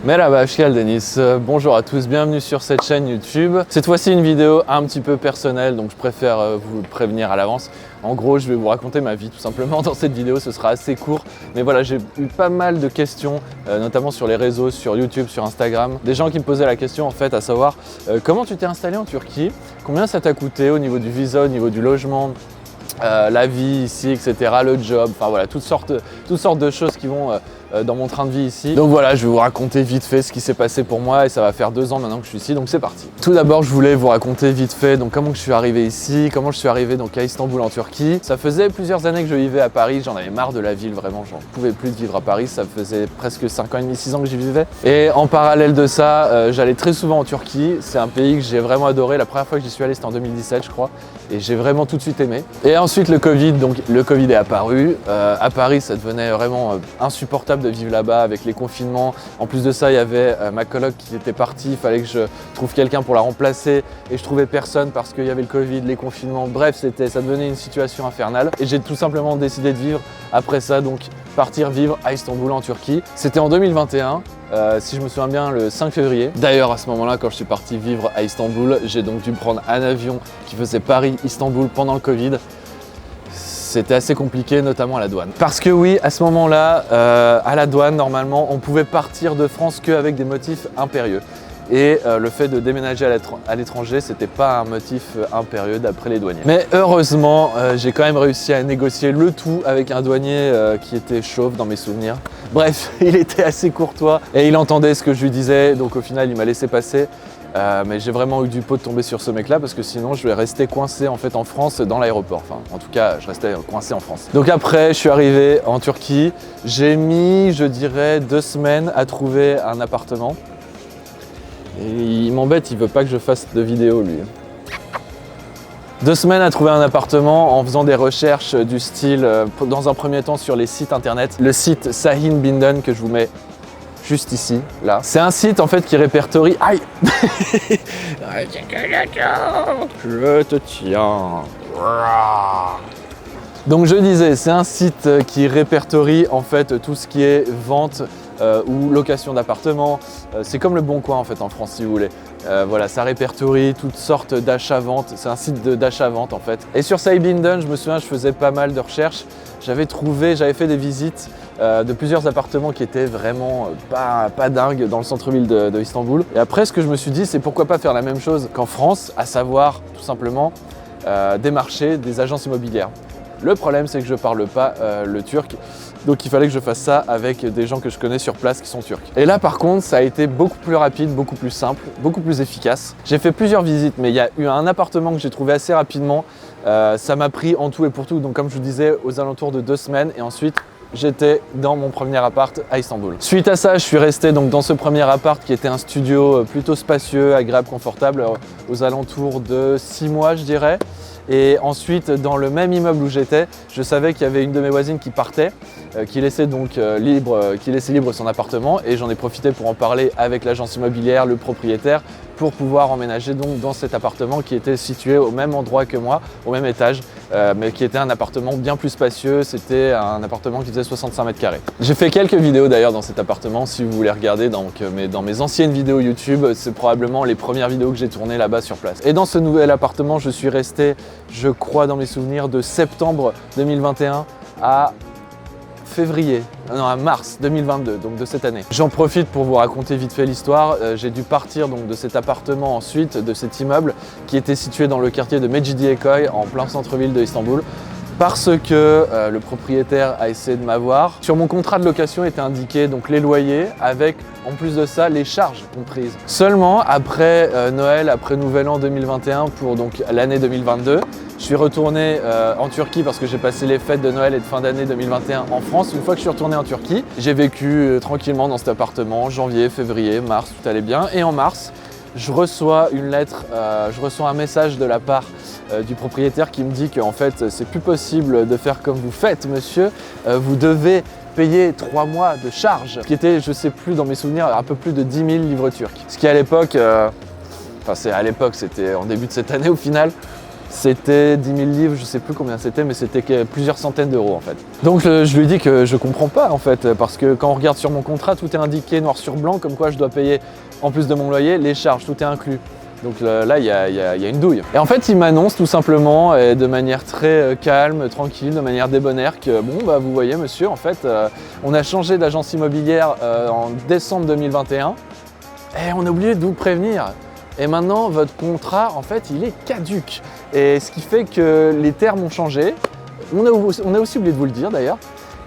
Merhaba, hoş geldiniz. Bonjour à tous, bienvenue sur cette chaîne YouTube. Cette fois-ci une vidéo un petit peu personnelle, donc je préfère vous le prévenir à l'avance. En gros, je vais vous raconter ma vie tout simplement dans cette vidéo, ce sera assez court. Mais voilà, j'ai eu pas mal de questions, notamment sur les réseaux, sur YouTube, sur Instagram. Des gens qui me posaient la question en fait, à savoir comment tu t'es installé en Turquie, combien ça t'a coûté au niveau du visa, au niveau du logement, la vie ici, etc., le job, enfin voilà, toutes sortes de choses qui vont dans mon train de vie ici. Donc voilà, je vais vous raconter vite fait ce qui s'est passé pour moi et ça va faire 2 ans maintenant que je suis ici, donc c'est parti. Tout d'abord, je voulais vous raconter vite fait donc comment je suis arrivé ici, comment je suis arrivé donc à Istanbul en Turquie. Ça faisait plusieurs années que je vivais à Paris, j'en avais marre de la ville, vraiment, j'en pouvais plus de vivre à Paris, ça faisait presque 5 ans et demi, 6 ans que j'y vivais. Et en parallèle de ça, j'allais très souvent en Turquie, c'est un pays que j'ai vraiment adoré. La première fois que j'y suis allé, c'était en 2017 je crois, et j'ai vraiment tout de suite aimé. Et ensuite le Covid, donc le Covid est apparu. À Paris, ça devenait vraiment insupportable de vivre là-bas avec les confinements. En plus de ça, il y avait ma coloc qui était partie, il fallait que je trouve quelqu'un pour la remplacer et je trouvais personne parce qu'il y avait le Covid, les confinements, bref, ça devenait une situation infernale. Et j'ai tout simplement décidé de vivre après ça, donc partir vivre à Istanbul en Turquie. C'était en 2021. Si je me souviens bien, le 5 février. D'ailleurs, à ce moment-là, quand je suis parti vivre à Istanbul, j'ai donc dû prendre un avion qui faisait Paris-Istanbul pendant le Covid. C'était assez compliqué, notamment à la douane. Parce que oui, à ce moment-là, à la douane, normalement, on pouvait partir de France qu'avec des motifs impérieux. Et le fait de déménager à l'étranger, c'était pas un motif impérieux d'après les douaniers. Mais heureusement, j'ai quand même réussi à négocier le tout avec un douanier qui était chauve dans mes souvenirs. Bref, il était assez courtois et il entendait ce que je lui disais, donc au final, il m'a laissé passer. Mais j'ai vraiment eu du pot de tomber sur ce mec-là parce que sinon je vais rester coincé en fait en France dans l'aéroport. Enfin, en tout cas, je restais coincé en France. Donc après, je suis arrivé en Turquie. J'ai mis, je dirais, 2 semaines à trouver un appartement. Et il m'embête, il veut pas que je fasse de vidéo lui. 2 semaines à trouver un appartement en faisant des recherches du style, dans un premier temps sur les sites internet. Le site Sahin Binden que je vous mets juste ici, là. C'est un site en fait qui répertorie... Aïe. Je te tiens. Donc je disais, c'est un site qui répertorie en fait tout ce qui est vente ou location d'appartements. C'est comme le Bon Coin en fait en France si vous voulez. Voilà, ça répertorie toutes sortes d'achats-ventes. C'est un site d'achat-vente en fait. Et sur Sahin Binden, je me souviens, je faisais pas mal de recherches. J'avais fait des visites de plusieurs appartements qui étaient vraiment pas dingues dans le centre-ville de Istanbul. Et après, ce que je me suis dit, c'est pourquoi pas faire la même chose qu'en France, à savoir tout simplement démarcher des agences immobilières. Le problème, c'est que je parle pas le turc, donc il fallait que je fasse ça avec des gens que je connais sur place qui sont turcs. Et là, par contre, ça a été beaucoup plus rapide, beaucoup plus simple, beaucoup plus efficace. J'ai fait plusieurs visites, mais il y a eu un appartement que j'ai trouvé assez rapidement. Ça m'a pris en tout et pour tout, donc comme je vous disais, aux alentours de 2 semaines. Et ensuite, j'étais dans mon premier appart à Istanbul. Suite à ça, je suis resté donc dans ce premier appart qui était un studio plutôt spacieux, agréable, confortable, aux alentours de 6 mois, je dirais. Et ensuite, dans le même immeuble où j'étais, je savais qu'il y avait une de mes voisines qui partait, qui laissait donc libre son appartement, et j'en ai profité pour en parler avec l'agence immobilière, le propriétaire, pour pouvoir emménager donc dans cet appartement qui était situé au même endroit que moi, au même étage, mais qui était un appartement bien plus spacieux. C'était un appartement qui faisait 65 mètres carrés. J'ai fait quelques vidéos d'ailleurs dans cet appartement, si vous voulez regarder dans mes anciennes vidéos YouTube, c'est probablement les premières vidéos que j'ai tournées là-bas sur place. Et dans ce nouvel appartement, je suis resté, je crois dans mes souvenirs, de septembre 2021 à mars 2022, donc de cette année. J'en profite pour vous raconter vite fait l'histoire. J'ai dû partir donc de cet appartement ensuite, de cet immeuble qui était situé dans le quartier de Mecidiyeköy, en plein centre-ville de Istanbul, parce que le propriétaire a essayé de m'avoir. Sur mon contrat de location était indiqué donc les loyers avec en plus de ça les charges comprises. Seulement après Noël, après Nouvel An 2021 pour donc l'année 2022, je suis retourné en Turquie parce que j'ai passé les fêtes de Noël et de fin d'année 2021 en France. Une fois que je suis retourné en Turquie, j'ai vécu tranquillement dans cet appartement, janvier, février, mars, tout allait bien. Et en mars, je reçois une lettre, je reçois un message de la part du propriétaire qui me dit qu'en fait c'est plus possible de faire comme vous faites monsieur, vous devez payer 3 mois de charges, qui était, je sais plus dans mes souvenirs, un peu plus de 10 000 livres turcs. Ce qui à l'époque, c'était en début de cette année au final, C'était 10 000 livres, je sais plus combien c'était, mais c'était plusieurs centaines d'euros en fait. Donc je lui dis que je comprends pas en fait, parce que quand on regarde sur mon contrat, tout est indiqué noir sur blanc, comme quoi je dois payer en plus de mon loyer les charges, tout est inclus. Donc là, il y a une douille. Et en fait, il m'annonce tout simplement, et de manière très calme, tranquille, de manière débonnaire, que bon, bah, vous voyez, monsieur, en fait, on a changé d'agence immobilière en décembre 2021 et on a oublié de vous prévenir. Et maintenant, votre contrat, en fait, il est caduc. Et ce qui fait que les termes ont changé. On a aussi oublié de vous le dire d'ailleurs.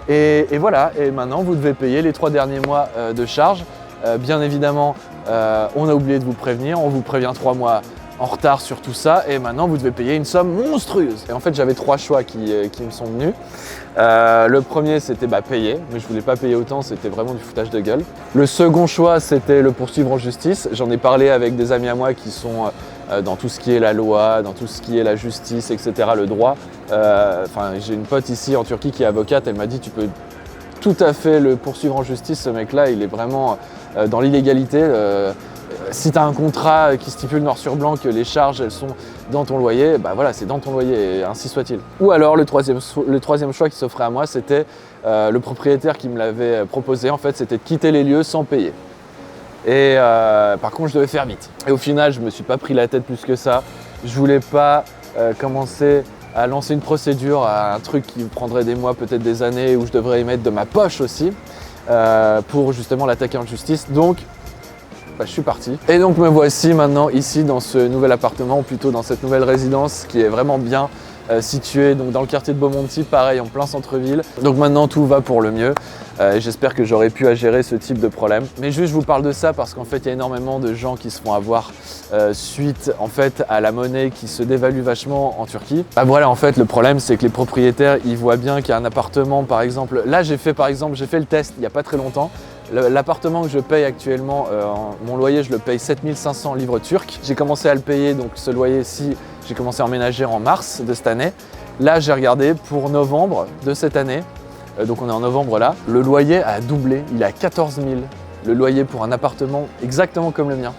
Et voilà, et maintenant, vous devez payer les 3 derniers mois de charges. Bien évidemment, on a oublié de vous prévenir, on vous prévient 3 mois en retard sur tout ça et maintenant vous devez payer une somme monstrueuse. Et en fait j'avais 3 choix qui me sont venus. Le premier c'était payer, mais je voulais pas payer autant, c'était vraiment du foutage de gueule. Le second choix c'était le poursuivre en justice. J'en ai parlé avec des amis à moi qui sont dans tout ce qui est la loi, dans tout ce qui est la justice, etc., le droit. J'ai une pote ici en Turquie qui est avocate, elle m'a dit tu peux tout à fait le poursuivre en justice, ce mec-là, il est vraiment dans l'illégalité. Si tu as un contrat qui stipule noir sur blanc que les charges elles sont dans ton loyer, bah voilà, c'est dans ton loyer, et ainsi soit-il. Ou alors le troisième choix qui s'offrait à moi, c'était le propriétaire qui me l'avait proposé, en fait, c'était de quitter les lieux sans payer. Et par contre, je devais faire vite. Et au final, je me suis pas pris la tête plus que ça. Je voulais pas commencer à lancer une procédure, à un truc qui prendrait des mois, peut-être des années, où je devrais y mettre de ma poche aussi, pour justement l'attaquer en justice. Donc, je suis parti. Et donc me voici maintenant ici dans ce nouvel appartement, ou plutôt dans cette nouvelle résidence qui est vraiment bien située donc dans le quartier de Beaumonti, pareil en plein centre-ville. Donc maintenant tout va pour le mieux et j'espère que j'aurai pu à gérer ce type de problème. Mais juste je vous parle de ça parce qu'en fait il y a énormément de gens qui se font avoir suite en fait à la monnaie qui se dévalue vachement en Turquie. Voilà, en fait le problème c'est que les propriétaires ils voient bien qu'il y a un appartement par exemple. Là j'ai fait le test il n'y a pas très longtemps. L'appartement que je paye actuellement, mon loyer, je le paye 7500 livres turcs. J'ai commencé à le payer, donc ce loyer-ci, j'ai commencé à emménager en mars de cette année. Là, j'ai regardé pour novembre de cette année, donc on est en novembre là, le loyer a doublé, il est à 14 000. Le loyer pour un appartement exactement comme le mien.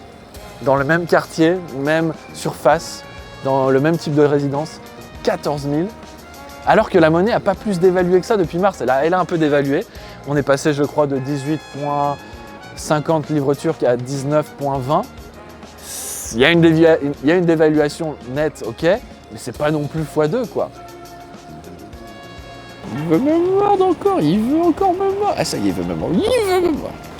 Dans le même quartier, même surface, dans le même type de résidence, 14 000. Alors que la monnaie n'a pas plus dévalué que ça depuis mars, elle a un peu dévalué. On est passé, je crois, de 18,50 livres turcs à 19,20. Il y a une dévaluation nette, ok, mais c'est pas non plus x2, quoi. Il veut me mordre encore, il veut encore me mordre. Ah ça y est, il veut me mordre,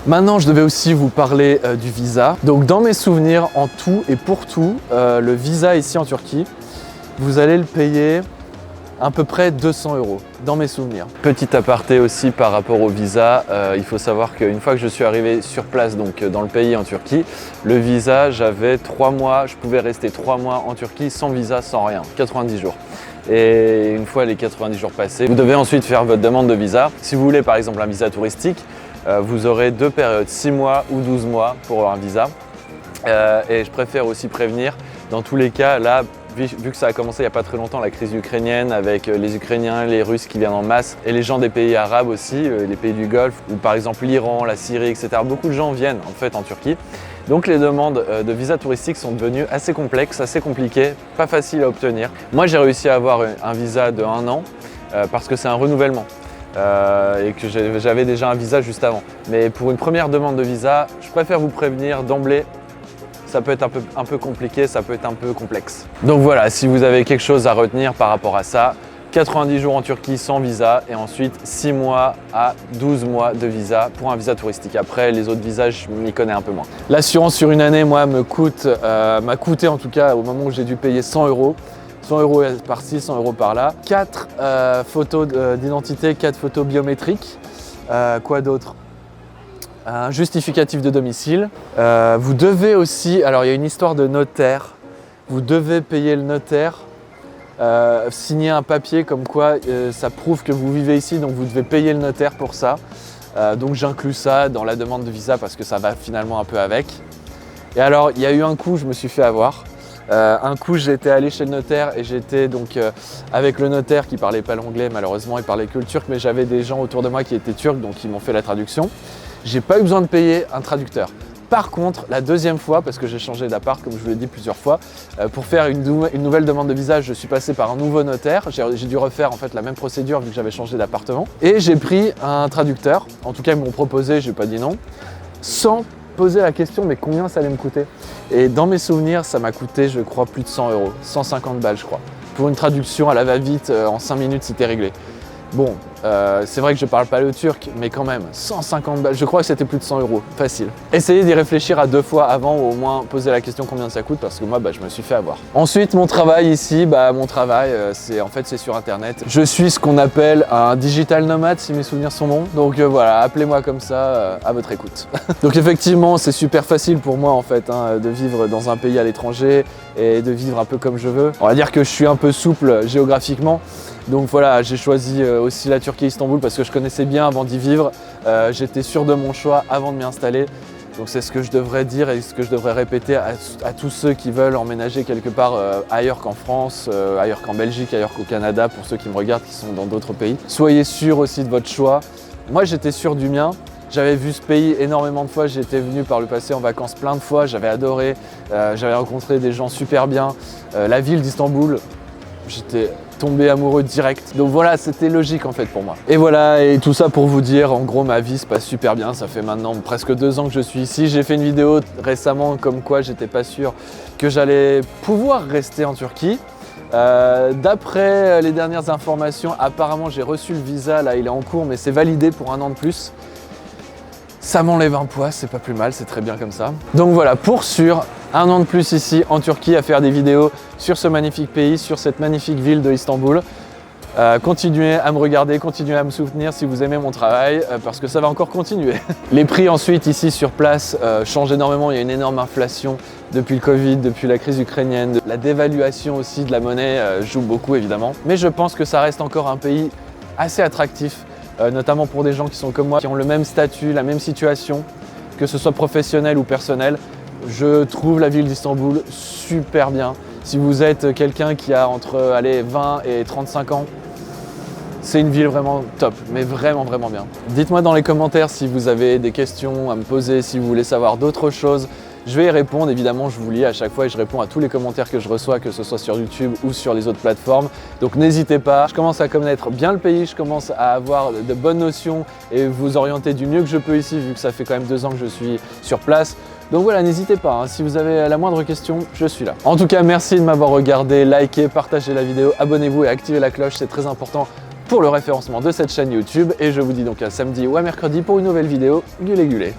Maintenant, je devais aussi vous parler du visa. Donc dans mes souvenirs, en tout et pour tout, le visa ici en Turquie, vous allez le payer à peu près 200 € dans mes souvenirs. Petit aparté aussi par rapport au visa, il faut savoir qu'une fois que je suis arrivé sur place, donc dans le pays en Turquie, le visa, j'avais 3 mois, je pouvais rester 3 mois en Turquie sans visa, sans rien, 90 jours. Et une fois les 90 jours passés, vous devez ensuite faire votre demande de visa. Si vous voulez par exemple un visa touristique, vous aurez 2 périodes, 6 mois ou 12 mois pour un visa. Et je préfère aussi prévenir, dans tous les cas, là, vu que ça a commencé il n'y a pas très longtemps, la crise ukrainienne avec les Ukrainiens, les Russes qui viennent en masse et les gens des pays arabes aussi, les pays du Golfe, ou par exemple l'Iran, la Syrie, etc. Beaucoup de gens viennent en fait en Turquie. Donc les demandes de visa touristique sont devenues assez complexes, assez compliquées, pas faciles à obtenir. Moi j'ai réussi à avoir un visa de 1 an parce que c'est un renouvellement. Et que j'avais déjà un visa juste avant. Mais pour une première demande de visa, je préfère vous prévenir d'emblée. Ça peut être un peu compliqué, ça peut être un peu complexe. Donc voilà, si vous avez quelque chose à retenir par rapport à ça, 90 jours en Turquie sans visa et ensuite 6 mois à 12 mois de visa pour un visa touristique. Après, les autres visas, je m'y connais un peu moins. L'assurance sur une année, moi, m'a coûté en tout cas au moment où j'ai dû payer 100 €. 100 € par-ci, 100 € par-là. 4 photos d'identité, 4 photos biométriques. Quoi d'autre ? Un justificatif de domicile. Vous devez aussi, alors il y a une histoire de notaire, vous devez payer le notaire, signer un papier comme quoi ça prouve que vous vivez ici, donc vous devez payer le notaire pour ça. Donc j'inclus ça dans la demande de visa parce que ça va finalement un peu avec. Et alors il y a eu un coup, je me suis fait avoir. Un coup j'étais allé chez le notaire et j'étais donc avec le notaire qui parlait pas l'anglais malheureusement, il parlait que le turc, mais j'avais des gens autour de moi qui étaient turcs donc ils m'ont fait la traduction. J'ai pas eu besoin de payer un traducteur. Par contre, la deuxième fois, parce que j'ai changé d'appart, comme je vous l'ai dit plusieurs fois, pour faire une nouvelle demande de visa, je suis passé par un nouveau notaire. J'ai dû refaire en fait la même procédure vu que j'avais changé d'appartement. Et j'ai pris un traducteur, en tout cas ils m'ont proposé, j'ai pas dit non, sans poser la question mais combien ça allait me coûter. Et dans mes souvenirs, ça m'a coûté, je crois, plus de 100 €, 150 balles je crois. Pour une traduction à la va-vite, en 5 minutes, c'était réglé. Bon, c'est vrai que je parle pas le turc, mais quand même, 150 balles, je crois que c'était plus de 100 €, facile. Essayez d'y réfléchir à 2 fois avant, ou au moins poser la question combien ça coûte, parce que moi, je me suis fait avoir. Ensuite, mon travail ici, mon travail, c'est sur internet. Je suis ce qu'on appelle un digital nomade, si mes souvenirs sont bons. Donc voilà, appelez-moi comme ça, à votre écoute. Donc effectivement, c'est super facile pour moi en fait, de vivre dans un pays à l'étranger et de vivre un peu comme je veux. On va dire que je suis un peu souple géographiquement. Donc voilà, j'ai choisi aussi la Turquie, Istanbul, parce que je connaissais bien avant d'y vivre. J'étais sûr de mon choix avant de m'y installer. Donc c'est ce que je devrais dire et ce que je devrais répéter à tous ceux qui veulent emménager quelque part ailleurs qu'en France, ailleurs qu'en Belgique, ailleurs qu'au Canada, pour ceux qui me regardent qui sont dans d'autres pays. Soyez sûr aussi de votre choix. Moi j'étais sûr du mien. J'avais vu ce pays énormément de fois, j'étais venu par le passé en vacances plein de fois, j'avais adoré, j'avais rencontré des gens super bien. La ville d'Istanbul, j'étais tombé amoureux direct. Donc voilà, c'était logique en fait pour moi. Et voilà, et tout ça pour vous dire, en gros ma vie se passe super bien. Ça fait maintenant presque 2 ans que je suis ici. J'ai fait une vidéo récemment comme quoi j'étais pas sûr que j'allais pouvoir rester en Turquie. D'après les dernières informations, apparemment j'ai reçu le visa, là il est en cours, mais c'est validé pour 1 an de plus. Ça m'enlève un poids, c'est pas plus mal, c'est très bien comme ça. Donc voilà, pour sûr, 1 an de plus ici en Turquie à faire des vidéos sur ce magnifique pays, sur cette magnifique ville de Istanbul. Continuez à me regarder, continuez à me soutenir si vous aimez mon travail, parce que ça va encore continuer. Les prix ensuite ici sur place changent énormément, il y a une énorme inflation depuis le Covid, depuis la crise ukrainienne. La dévaluation aussi de la monnaie joue beaucoup évidemment. Mais je pense que ça reste encore un pays assez attractif. Notamment pour des gens qui sont comme moi, qui ont le même statut, la même situation, que ce soit professionnel ou personnel. Je trouve la ville d'Istanbul super bien. Si vous êtes quelqu'un qui a entre 20 et 35 ans, c'est une ville vraiment top, mais vraiment bien. Dites-moi dans les commentaires si vous avez des questions à me poser, si vous voulez savoir d'autres choses. Je vais y répondre, évidemment, je vous lis à chaque fois et je réponds à tous les commentaires que je reçois, que ce soit sur YouTube ou sur les autres plateformes. Donc n'hésitez pas, je commence à connaître bien le pays, je commence à avoir de bonnes notions et vous orienter du mieux que je peux ici, vu que ça fait quand même 2 ans que je suis sur place. Donc voilà, n'hésitez pas, si vous avez la moindre question, je suis là. En tout cas, merci de m'avoir regardé, likez, partagez la vidéo, abonnez-vous et activez la cloche, c'est très important pour le référencement de cette chaîne YouTube. Et je vous dis donc à samedi ou à mercredi pour une nouvelle vidéo. Gulé gulé.